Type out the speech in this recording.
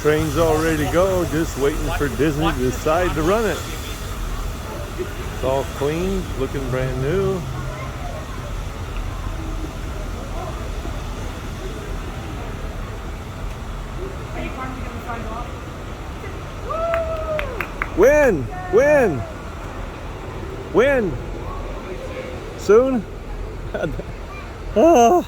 Train's all ready to go, just waiting for Disney to decide to run it. It's all clean, looking brand new. When? When? When? Soon? Oh.